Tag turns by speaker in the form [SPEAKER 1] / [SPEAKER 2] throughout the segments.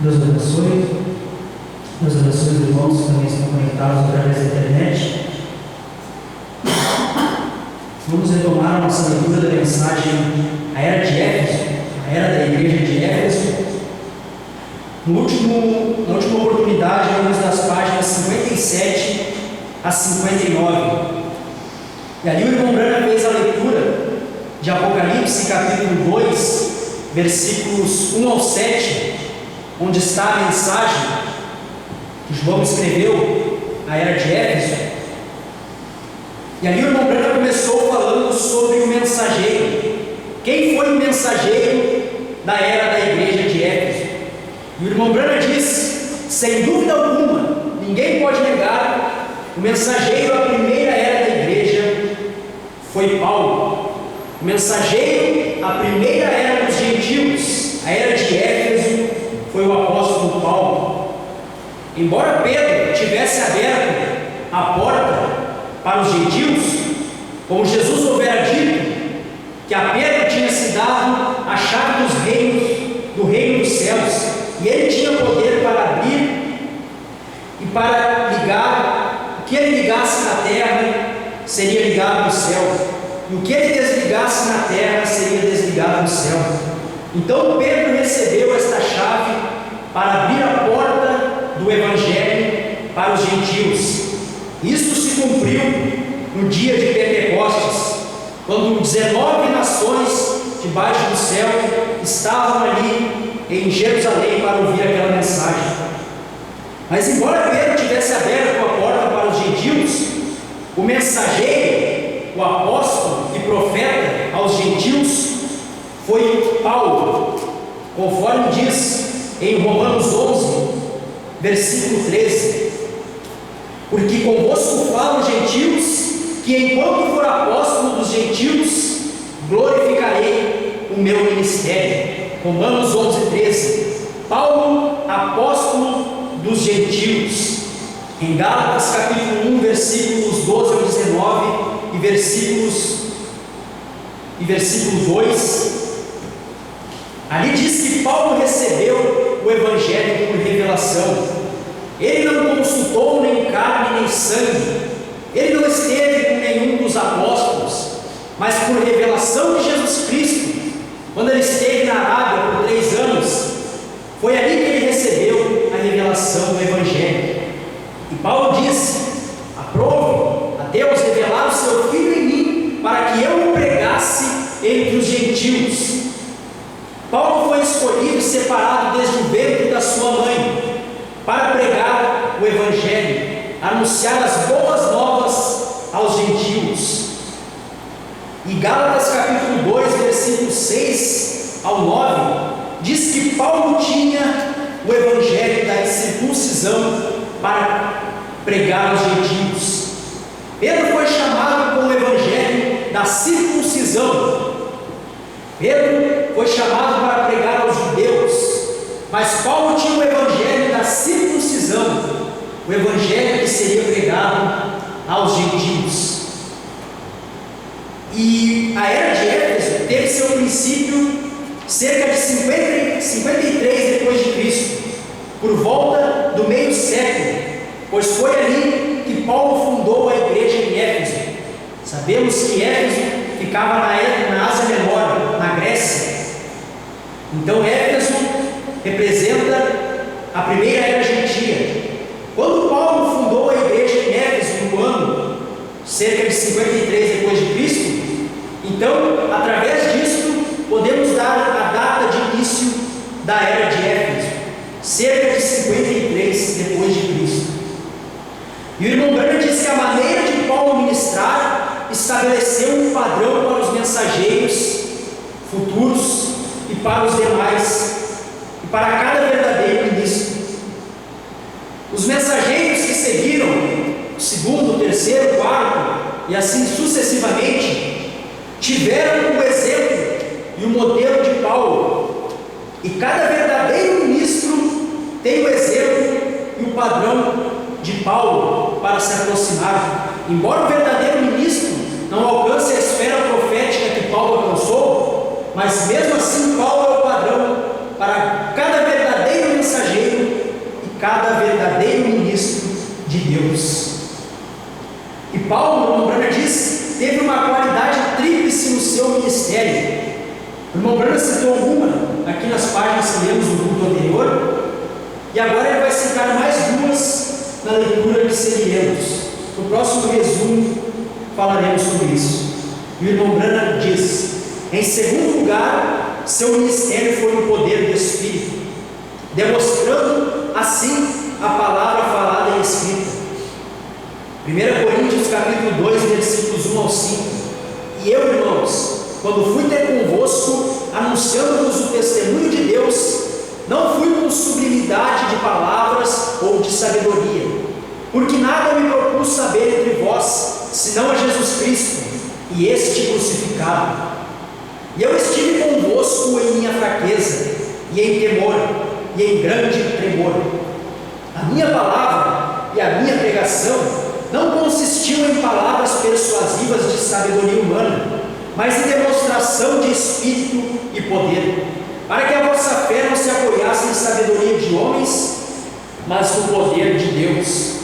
[SPEAKER 1] Deus abençoe. Deus abençoe os irmãos que também estão conectados através da internet. Vamos retomar a nossa leitura da mensagem A Era de Éfeso, a Era da Igreja de Éfeso. Na última oportunidade, vamos das páginas 57 a 59. E ali o irmão Brana fez a leitura de Apocalipse, capítulo 2, versículos 1 ao 7, onde está a mensagem que João escreveu, a Era de Éfeso. E ali o irmão Brana começou falando sobre o mensageiro. Quem foi o mensageiro da Era da Igreja de Éfeso? E o irmão Brana disse, sem dúvida alguma, ninguém pode negar, o mensageiro da primeira era da igreja foi Paulo. O mensageiro, a primeira era dos gentios, a era de Éfeso, foi o apóstolo Paulo. Embora Pedro tivesse aberto a porta para os gentios, como Jesus houvera dito, que a Pedro tinha se dado a chave do reino dos céus, e ele tinha poder para abrir e para ligar. O que ele ligasse na terra seria ligado no céu, e o que ele desligasse na terra seria desligado no céu. Então Pedro recebeu esta chave para abrir a porta do Evangelho para os gentios. Isto se cumpriu no dia de Pentecostes, quando 19 nações debaixo do céu estavam ali em Jerusalém para ouvir aquela mensagem. Mas embora Pedro tivesse aberto a porta para os gentios, o mensageiro, o apóstolo e profeta aos gentios foi Paulo, conforme diz em Romanos 11, versículo 13: porque convosco falam gentios, que enquanto for apóstolo dos gentios, glorificarei o meu ministério. Romanos 11, 13. Paulo, apóstolo dos gentios. Em Gálatas capítulo 1, versículos 12 ao 19 e versículo 2, ali diz que Paulo recebeu o Evangelho por revelação. Ele não consultou nem carne nem sangue, ele não esteve com nenhum dos apóstolos, mas por revelação de Jesus Cristo, quando ele esteve na Arábia por 3 anos, foi ali que ele recebeu a revelação do Evangelho. E Paulo disse: aprove a Deus revelar o seu Filho em mim, para que eu o pregasse entre os gentios. Paulo foi escolhido e separado desde o ventre da sua mãe, para pregar o Evangelho, anunciar as boas novas aos gentios. E Gálatas capítulo 2, versículos 6 ao 9, diz que Paulo tinha o Evangelho da circuncisão para pregar aos gentios. Pedro foi chamado com o Evangelho da circuncisão. Pedro foi chamado para pregar aos judeus, mas Paulo tinha o Evangelho da circuncisão, o Evangelho que seria pregado aos gentios. E a era de Éfeso teve seu princípio cerca de 53 depois de Cristo, por volta do meio século, pois foi ali que Paulo fundou a igreja em Éfeso. Sabemos que Éfeso ficava na Ásia Menor, na Grécia. Então Éfeso representa a primeira era gentia. Quando Paulo fundou a igreja em Éfeso no ano cerca de 53 depois de Cristo, então, através disso, podemos dar a data de início da era de Éfeso, cerca de 53 depois de Cristo. E o irmão Brana diz que a maneira de Paulo ministrar estabeleceu um padrão para os mensageiros futuros e para os demais, e para cada verdadeiro ministro. Os mensageiros que seguiram o segundo, o terceiro, o quarto e assim sucessivamente, tiveram o exemplo e o modelo de Paulo, e cada verdadeiro ministro tem o exemplo e o padrão de Paulo para se aproximar. Embora o verdadeiro ministro não alcance a esfera profética que Paulo alcançou, mas mesmo assim Paulo é o padrão para cada verdadeiro mensageiro cada verdadeiro ministro de Deus. E Paulo, o irmão Branham diz, teve uma qualidade tríplice no seu ministério. O irmão Branham citou uma aqui nas páginas que lemos no culto anterior, e agora ele vai citar mais duas na leitura que seguiremos. No próximo resumo falaremos sobre isso. E o irmão Branham diz: em segundo lugar, seu ministério foi no poder do Espírito, demonstrando assim a palavra falada e escrita. 1 Coríntios capítulo 2, versículos 1 ao 5. E eu, irmãos, quando fui ter convosco, anunciando-vos o testemunho de Deus, não fui com sublimidade de palavras ou de sabedoria, porque nada me propus saber entre vós, senão a Jesus Cristo, e este crucificado. E eu estive convosco em minha fraqueza, e em temor, e em grande tremor. A minha palavra e a minha pregação não consistiu em palavras persuasivas de sabedoria humana, mas em demonstração de espírito e poder, para que a vossa fé não se apoiasse em sabedoria de homens, mas no poder de Deus.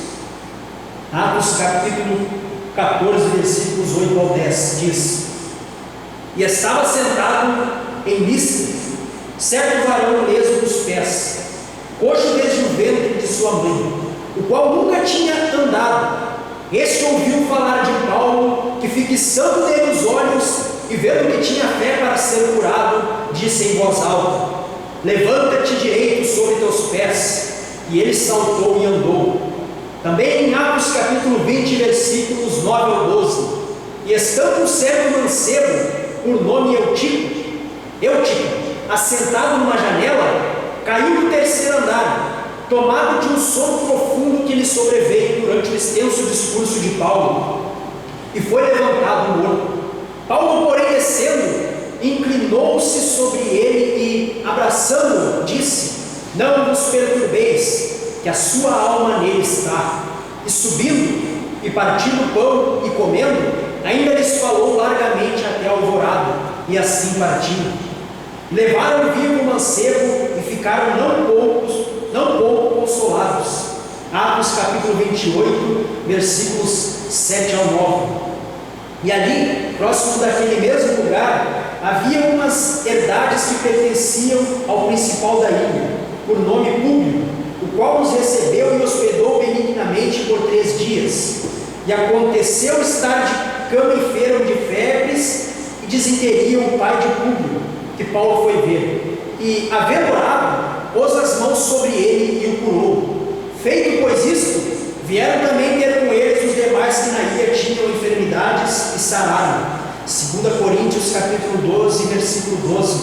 [SPEAKER 1] Atos capítulo 14, versículos 8 ao 10, diz: e estava sentado em Listra certo varão leso dos pés, coxo desde o ventre de sua mãe, o qual nunca tinha andado. Este ouviu falar de Paulo, que fixando nele os olhos e vendo que tinha fé para ser curado, disse em voz alta: levanta-te direito sobre teus pés. E ele saltou e andou. Também em Atos capítulo 20, versículos 9 ao 12: e estando um certo mancebo, por nome Eutico, assentado numa janela, caiu do terceiro andar, tomado de um sono profundo que lhe sobreveio durante o extenso discurso de Paulo, e foi levantado morto. Paulo, porém, descendo, inclinou-se sobre ele e, abraçando-o, disse: não vos perturbeis, que a sua alma nele está. E subindo, e partindo o pão e comendo, ainda lhes falou largamente até a alvorada, e assim partiram. Levaram vivo o mancebo e ficaram não pouco consolados. Atos capítulo 28, versículos 7 ao 9. E ali, próximo daquele mesmo lugar, havia umas herdades que pertenciam ao principal da ilha, por nome Públio, o qual os recebeu e hospedou benignamente por 3 dias. E aconteceu estar de cama enfermo de febres e disenteria o pai de Públio, que Paulo foi ver, e, havendo orado, pôs as mãos sobre ele e o curou. Feito, pois, isto, vieram também ter com eles os demais que na ilha tinham enfermidades e sararam. 2 Coríntios capítulo 12, versículo 12.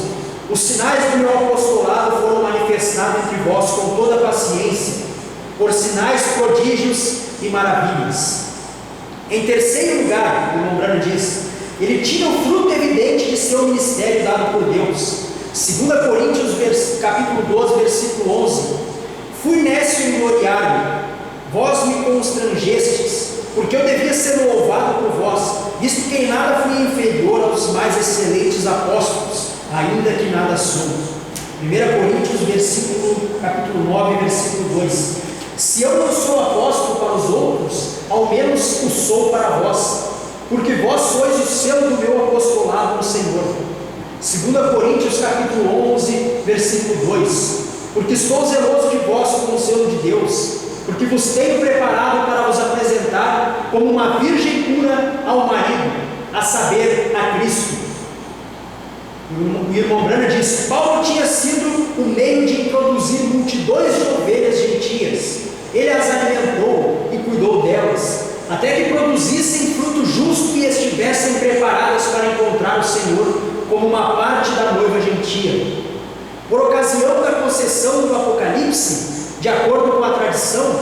[SPEAKER 1] Os sinais do meu apostolado foram manifestados entre vós com toda paciência, por sinais, prodígios e maravilhas. Em terceiro lugar, o irmão Branham diz, ele tinha o fruto evidente de seu ministério dado por Deus. 2 Coríntios capítulo 12, versículo 11. Fui nécio em gloriar-me, vós me constrangestes, porque eu devia ser louvado por vós, visto que em nada fui inferior aos mais excelentes apóstolos, ainda que nada sou. 1 Coríntios capítulo 9, versículo 2. Se eu não sou apóstolo para os outros, ao menos o sou para vós, porque vós sois o selo do meu apostolado no Senhor. 2 Coríntios capítulo 11, versículo 2. Porque estou zeloso de vós com o selo de Deus, porque vos tenho preparado para vos apresentar como uma virgem pura ao marido, a saber, a Cristo. O irmão Branham diz: Paulo tinha sido o meio de introduzir multidões de ovelhas gentias. Ele as alimentou e cuidou delas, até que produzissem fruto justo e estivessem preparadas para encontrar o Senhor como uma parte da noiva gentia. Por ocasião da concessão do Apocalipse, de acordo com a tradição,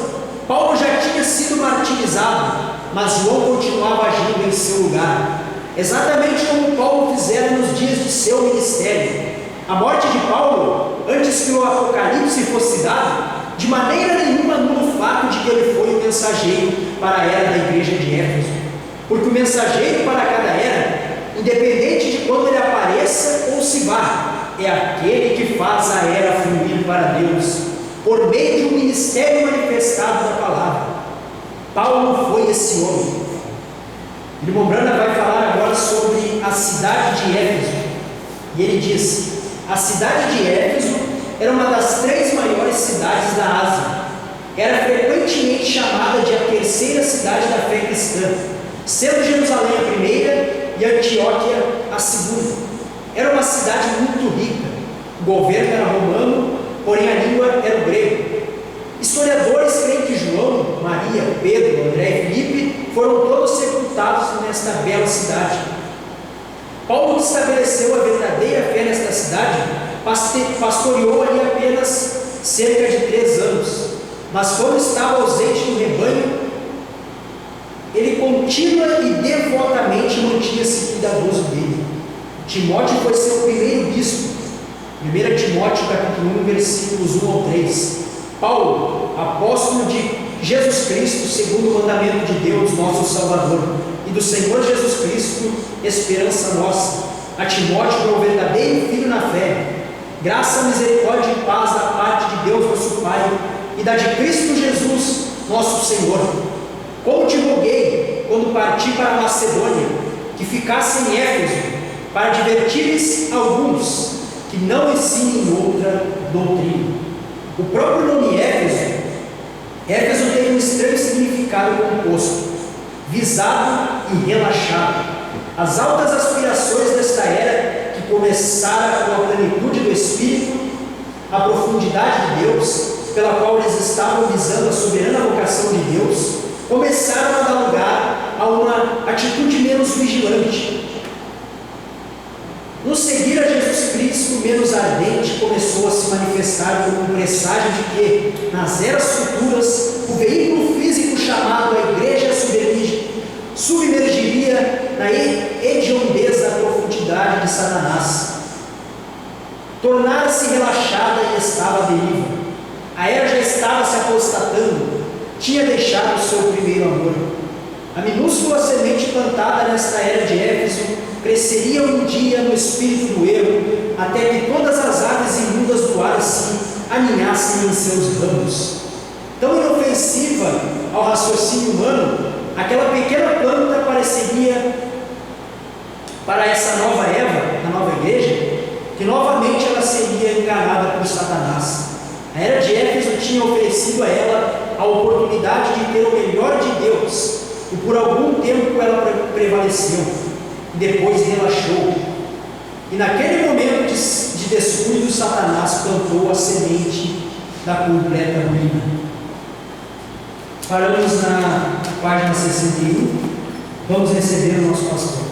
[SPEAKER 1] Paulo já tinha sido martirizado, mas João continuava agindo em seu lugar, exatamente como Paulo fizera nos dias de seu ministério. A morte de Paulo, antes que o Apocalipse fosse dado, de maneira nenhuma anula o fato de que ele foi o mensageiro para a era da igreja de Éfeso, porque o mensageiro para cada era, independente de quando ele apareça ou se vá, é aquele que faz a era fluir para Deus, por meio de um ministério manifestado da palavra. Paulo foi esse homem. Irmão Brana vai falar agora sobre a cidade de Éfeso. E ele diz: a cidade de Éfeso era uma das 3 maiores cidades da Ásia. Era frequentemente chamada de a terceira cidade da fé cristã, sendo Jerusalém a primeira e Antioquia a segunda. Era uma cidade muito rica. O governo era romano, porém a língua era o grego. Historiadores creem que João, Maria, Pedro, André e Filipe foram todos sepultados nesta bela cidade. Paulo, que estabeleceu a verdadeira fé nesta cidade, pastoreou ali apenas cerca de 3 anos. Mas quando estava ausente do rebanho, ele contínua e devotamente mantinha-se cuidadoso dele. Timóteo foi seu primeiro bispo. 1 Timóteo capítulo 1, versículos 1 ao 3. Paulo, apóstolo de Jesus Cristo, segundo o mandamento de Deus, nosso Salvador, e do Senhor Jesus Cristo, esperança nossa. A Timóteo, meu verdadeiro filho na fé, graça, misericórdia e paz da parte de Deus nosso Pai e da de Cristo Jesus, nosso Senhor. Como te roguei, quando parti para a Macedônia, que ficasse em Éfeso, para advertir-lhes alguns que não ensinem outra doutrina. O próprio nome Éfeso tem um estranho significado composto: visado e relaxado. As altas aspirações desta era, que começara com a plenitude do Espírito, a profundidade de Deus, pela qual eles estavam visando a soberana vocação de Deus, começaram a dar lugar a uma atitude menos vigilante. No seguir a Jesus Cristo, menos ardente, começou a se manifestar como um presságio de que, nas eras futuras, o veículo físico chamado a Igreja submergiria na hediondez da profundidade de Satanás. Tornara-se relaxada e estava à deriva. A era já estava se apostatando, tinha deixado o seu primeiro amor. A minúscula semente plantada nesta era de Éfeso cresceria um dia no espírito do erro, até que todas as aves imundas do ar se aninhassem em seus ramos. Tão inofensiva ao raciocínio humano, aquela pequena planta pareceria, para essa nova Eva, na nova igreja, que novamente ela seria enganada por Satanás. A era de Éfeso tinha oferecido a ela a oportunidade de ter o melhor de Deus, e por algum tempo ela prevaleceu, e depois relaxou. E naquele momento de descuido, Satanás plantou a semente da completa ruína. Paramos na página 61, vamos receber o nosso pastor.